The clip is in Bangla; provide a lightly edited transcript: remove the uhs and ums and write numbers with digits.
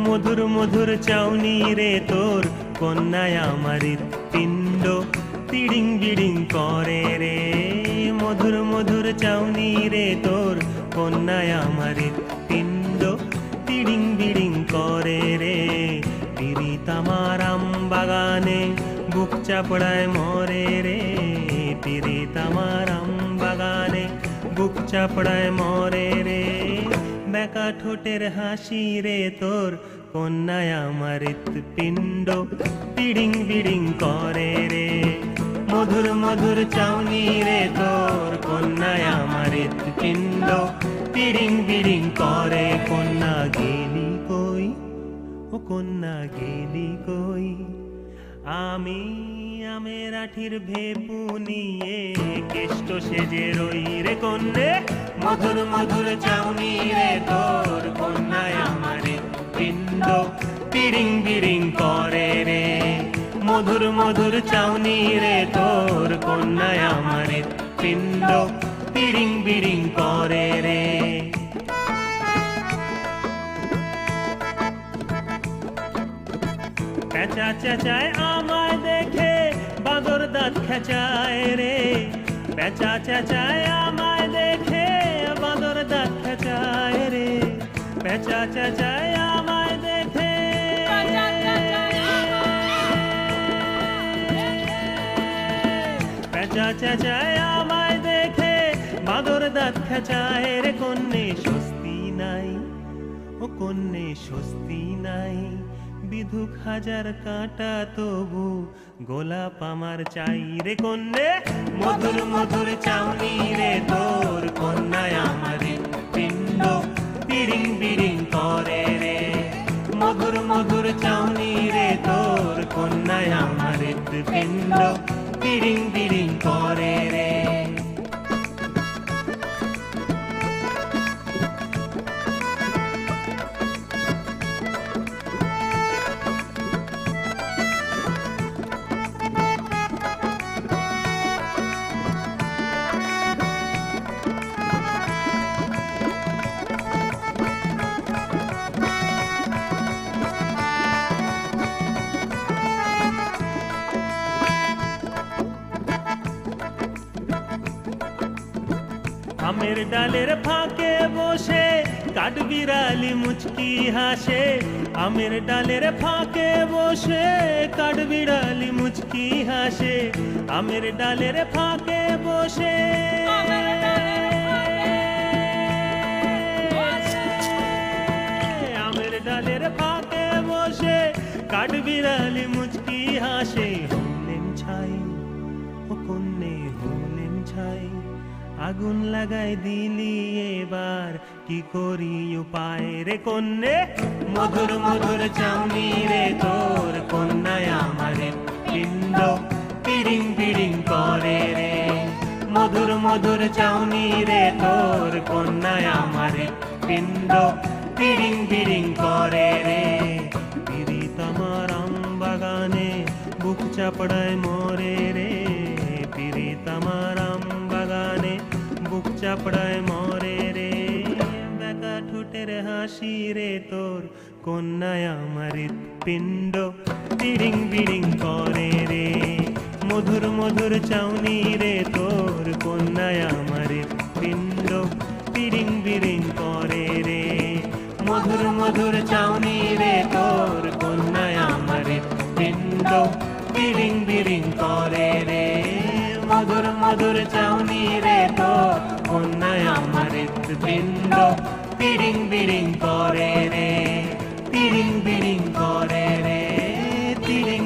মধুর মধুর চাউনি রে তোর কন্যায় আমার পিণ্ড তিড়িং বিড়িং করে রে। মধুর মধুর চাউনি রে তোর কন্যায় আমার পিণ্ড তিড়িং বিড়িং করে রে। পিরিত আমার আম বাগানে বুক চাপড়ায় মরে রে। পিরিত আমার আম বাগানে বুক চাপড়ায় মরে রে। বেকা ঠোঁটের হাসি রে তোর কন্যায় আমার পিণ্ড তিড়িং বিড়িং করে রে। মধুর মধুর চাউনি রে তোর কন্যায় আমার পিণ্ড তিড়িং বিড়িং করে। কন্যা গেলি কই, ও কন্যা গেলি কই। আমি আমের আঠির ভেপু নিয়ে কেষ্ট সেজে রই রে কন্যে। মধুর মধুর চাউনি রে তোর কন্যায় আমার পিণ্ড তিড়িং বিড়িং করে রে। মধুর মধুর চাউনি রে তোর কন্যায় আমার পিণ্ড তিড়িং বিড়িং করে রে। চেঁচা চেঁচায় আমায় দেখে বাঁদর দাঁত খেঁচায় রে। পেঁচা চেঁচায় আমায় দেখে বাঁদর দাঁত খেঁচায় রে। পেঁচা চেঁচায় আমায় দেখে পেঁচা চেঁচায় আমায় দেখে বাঁদর দাঁত খেঁচায় রে। কন্যে স্বস্তি নাই, ও কন্যে স্বস্তি নাই। বিধুক হাজার কাঁটা তবু গোলাপ আমার চাই রে কন্যে। মধুর মধুর চাউনি রে তোর কন্যায় আমার পিণ্ড তিড়িং বিড়িং করে রে। মধুর মধুর চাউনি রে তোর কন্যায় আমার পিণ্ড তিড়িং বিড়িং করে রে। আমের ডালের ফাঁকে বসে কাঠবিড়ালি মুচকি হাসে। আমের ডালের ফাঁকে বসে কাঠবিড়ালি মুচকি হাসে। আমের ডালের ফাঁকে বসে আমের ডালের ফাঁকে বসে কাঠবিড়ালি মুচকি হাসে। হলেন ছাই, ও কন্যে হলেন ছাই। আগুন লাগাই দিলি এবার কি করি উপায় রে কন্যে। মধুর মধুর চাউনি রে তোর কন্যায় আমার পিণ্ড তিড়িং বিড়িং করে রে। মধুর মধুর চাউনি রে তোর কন্যায় আমার পিণ্ড তিড়িং বিড়িং করে রে। পিরিত আমার আম বাগানে বুক চাপড়ায় মরে রে। পিরিত আমার আম বাগানে বুক চাপড়ায় মরে রে। বেকা ঠোঁটের হাসি রে তোর কন্যায় আমার পিণ্ড তিড়িং বিড়িং করে রে। মধুর মধুর চাউনি রে তোর কন্যায় আমার পিণ্ড তিড়িং বিড়িং করে রে। মধুর মধুর চাউনি রে তোর কন্যায় আমার পিণ্ড তিড়িং বিড়িং করে রে। মধুর মধুর চাউনি রে তোর কন্যায় আমার পিণ্ড তিড়িং বিড়িং করে রে। তিড়িং বিড়িং করে রে। তিড়িং